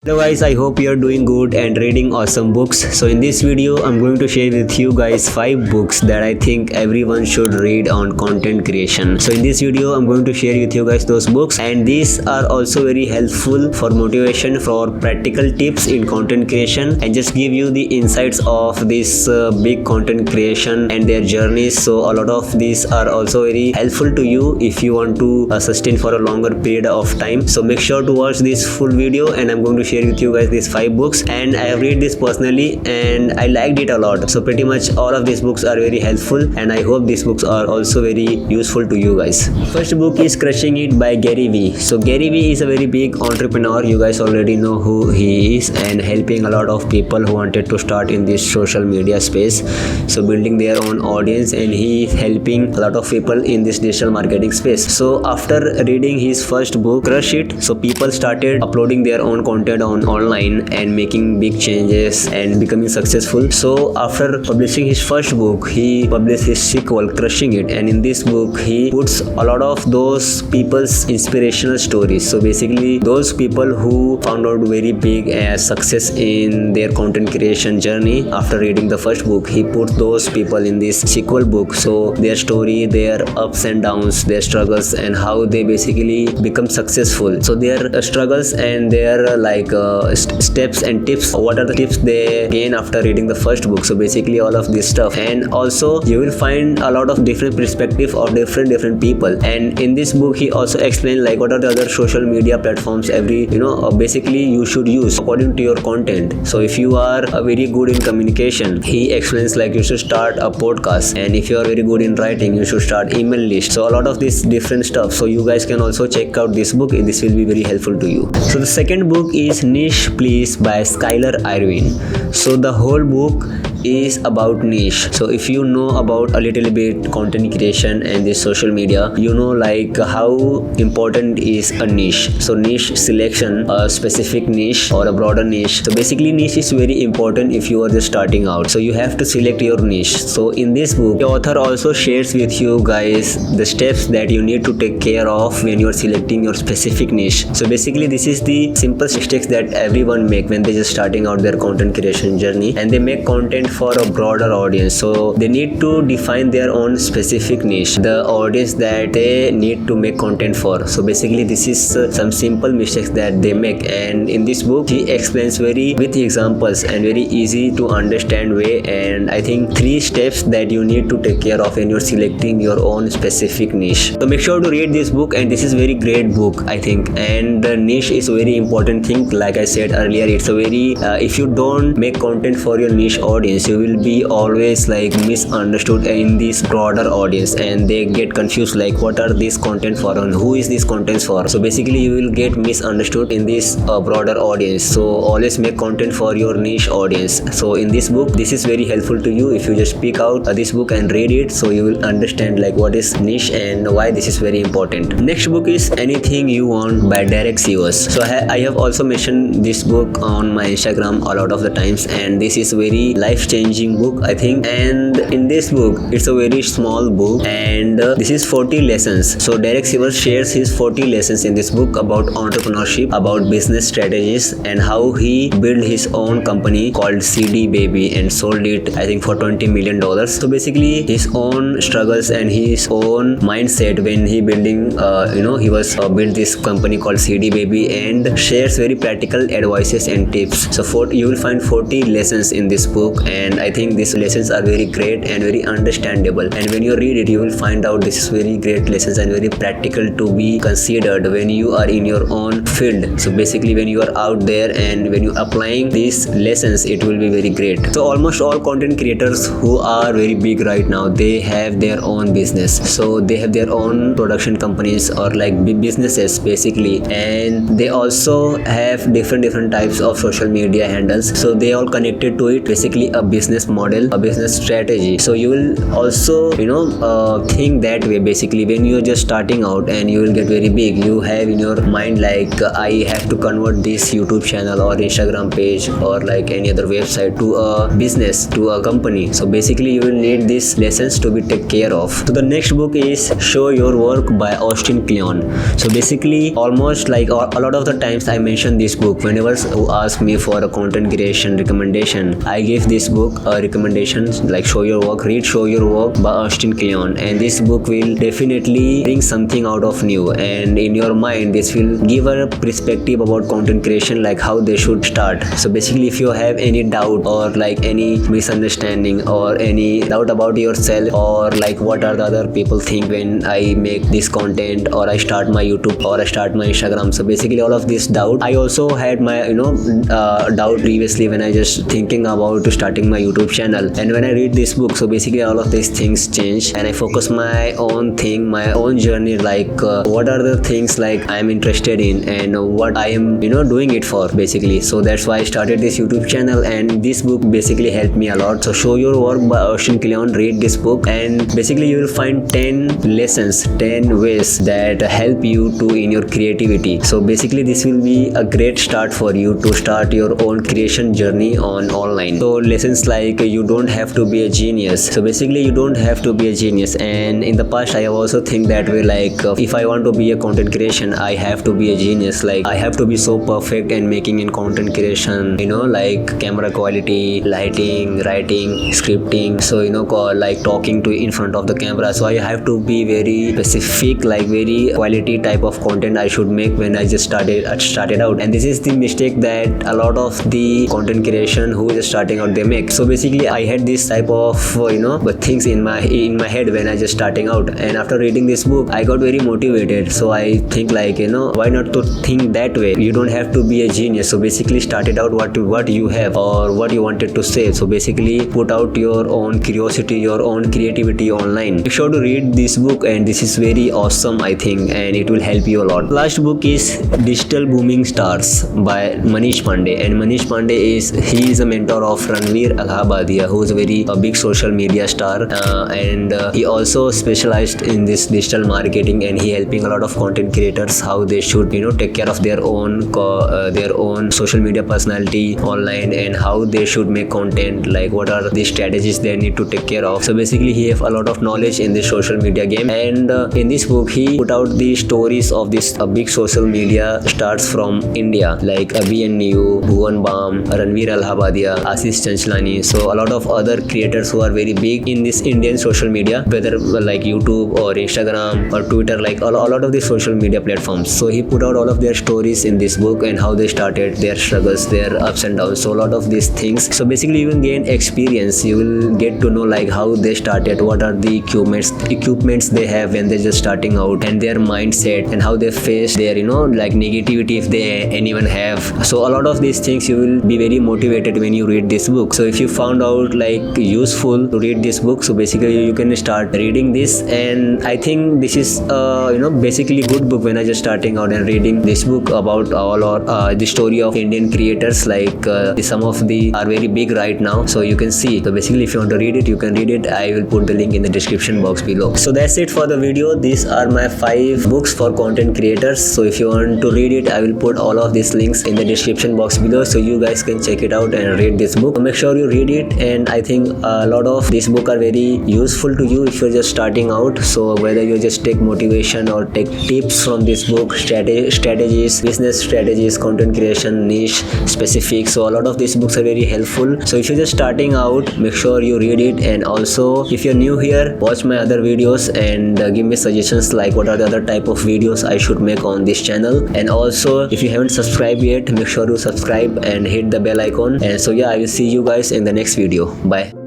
Hello guys, I hope you're doing good and reading awesome books. So in this video, I'm going to share with you guys 5 books that I think everyone should read on content creation. So in this video, I'm going to share with you guys those books, and these are also very helpful for motivation, for practical tips in content creation, and just give you the insights of this big content creation and their journeys. So a lot of these are also very helpful to you if you want to sustain for a longer period of time. So make sure to watch this full video, and I'm going to share with you guys these 5 books, and I have read this personally and I liked it a lot. So pretty much all of these books are very helpful, and I hope these books are also very useful to you guys. First book is Crushing It by Gary Vee. So Gary Vee is a very big entrepreneur. You guys already know who he is, and helping a lot of people who wanted to start in this social media space, so building their own audience, and he is helping a lot of people in this digital marketing space. So after reading his first book, Crush It, so people started uploading their own content on online and making big changes and becoming successful. So after publishing his first book, he published his sequel, Crushing It, and in this book he puts a lot of those people's inspirational stories. So basically those people who found out very big as success in their content creation journey, after reading the first book, he put those people in this sequel book. So their story, their ups and downs, their struggles, and how they basically become successful. So their struggles and their steps and tips, what are the tips they gain after reading the first book. So basically all of this stuff, and also you will find a lot of different perspective of different people. And in this book he also explained like what are the other social media platforms basically you should use according to your content. So if you are very good in communication, he explains like you should start a podcast, and if you are very good in writing, you should start email list. So a lot of this different stuff. So you guys can also check out this book, and this will be very helpful to you. So the second book is Niche Please by Skylar Irwin. So the whole book is about niche. So if you know about a little bit content creation and this social media, you know like how important is a niche. So niche selection, a specific niche or a broader niche. So basically niche is very important if you are just starting out. So you have to select your niche. So in this book, the author also shares with you guys the steps that you need to take care of when you are selecting your specific niche. So basically this is the simple mistakes that everyone make when they just starting out their content creation journey, and they make content for a broader audience. So they need to define their own specific niche, the audience that they need to make content for. So basically this is some simple mistakes that they make, and in this book he explains very with examples and very easy to understand way, and I think 3 steps that you need to take care of when you're selecting your own specific niche. So make sure to read this book, and this is very great book I think. And the niche is a very important thing. Like I said earlier, it's a very if you don't make content for your niche audience, you will be always like misunderstood in this broader audience, and they get confused like what are this content for and who is this content for. So basically you will get misunderstood in this broader audience. So always make content for your niche audience. So in this book, this is very helpful to you if you just pick out this book and read it. So you will understand like what is niche and why this is very important. Next book is Anything You Want by Derek Sivers. So I have also mentioned this book on my Instagram a lot of the times, and this is very life-changing book I think. And in this book, it's a very small book, and this is 40 lessons. So Derek Sivers shares his 40 lessons in this book about entrepreneurship, about business strategies, and how he built his own company called CD Baby and sold it I think for $20 million. So basically his own struggles and his own mindset when he building he was built this company called CD Baby, and shares very practical advices and tips. So you will find 40 lessons in this book, and I think these lessons are very great and very understandable. And when you read it, you will find out this is very great lessons and very practical to be considered when you are in your own field. So basically when you are out there and when you are applying these lessons, it will be very great. So almost all content creators who are very big right now, they have their own business. So they have their own production companies or like big businesses basically, and they also have different types of social media handles. So they all connected to it. Basically a business model, a business strategy. So you will also think that way. Basically, when you're just starting out and you will get very big, you have in your mind like I have to convert this YouTube channel or Instagram page or like any other website to a business, to a company. So basically you will need these lessons to be taken care of. So the next book is Show Your Work by Austin Kleon. So basically almost like a lot of the times I mention this book whenever you ask me for a content creation recommendation. I give this book a recommendation like Show Your Work. Read Show Your Work by Austin Kleon, and this book will definitely bring something out of new, and in your mind this will give a perspective about content creation, like how they should start. So basically if you have any doubt or like any misunderstanding or any doubt about yourself, or like what are the other people think when I make this content or I start my YouTube or I start my Instagram, so basically all of this doubt, I also had my doubt previously when I just thinking about starting my YouTube channel. And when I read this book, so basically all of these things change and I focus my own thing, my own journey, like what are the things like I am interested in and what I am doing it for basically. So that's why I started this YouTube channel, and this book basically helped me a lot. So Show Your Work by Austin Kleon, read this book, and basically you will find 10 lessons, 10 ways that help you to in your creativity. So basically this will be a great start for you to start your own creation journey on online. So lessons like you don't have to be a genius. So basically you don't have to be a genius, and in the past I have also think that way, like if I want to be a content creation I have to be a genius, like I have to be so perfect and making in content creation, like camera quality, lighting, writing, scripting, so like talking to in front of the camera. So I have to be very specific, like very quality type of content I should make when I just started out. And this is the mistake that a lot of the content creation who is starting out they make. So basically I had this type of things in my head when I just starting out, and after reading this book I got very motivated. So I think like why not to think that way. You don't have to be a genius. So basically started out what you have or what you wanted to say. So basically put out your own curiosity, your own creativity online. Make sure to read this book, and this is very awesome I think, and it will help you a lot. Last book is Digital Booming Stars by Manish Pandey, and Manish Pandey is a mentor of Ranveer Allahabadia, who is a very big social media star, and he also specialized in this digital marketing, and he helping a lot of content creators how they should take care of their own social media personality online, and how they should make content, like what are the strategies they need to take care of. So basically he have a lot of knowledge in this social media game, and in this book he put out the stories of this big social media stars from India, like Abhimanyu, Bhuvan Bam, Ranveer Allahabadia, Ashish Chanchlani, so a lot of other creators who are very big in this Indian social media, whether like YouTube or Instagram or Twitter, like a lot of the social media platforms. So he put out all of their stories in this book and how they started, their struggles, their ups and downs, so a lot of these things. So basically you will gain experience, you will get to know like how they started, what are the equipments they have when they're just starting out, and their mindset, and how they face their like negativity if they anyone have. So a lot of these things you will be very motivated when you read this book. So if you found out like useful to read this book, so basically you can start reading this, and I think this is basically good book when I just starting out and reading this book about all or the story of Indian creators, like some of the are very big right now, so you can see. So basically if you want to read it you can read it. I will put the link in the description box below. So that's it for the video. These are my 5 books for content creators. So if you want to read it I will put all of these links in the description box below, so you guys can check it out and read this book. So make sure you read it, and I think a lot of this book are very useful to you if you're just starting out. So whether you just take motivation or take tips from this book, strategies, business strategies, content creation, niche specific, so a lot of these books are very helpful. So if you're just starting out, make sure you read it, and also if you're new here, watch my other videos and give me suggestions like what are the other type of videos I should make on this channel. And also if you haven't subscribed yet, make sure to subscribe and hit the bell icon. And so yeah, I will see you guys in the next video. Bye.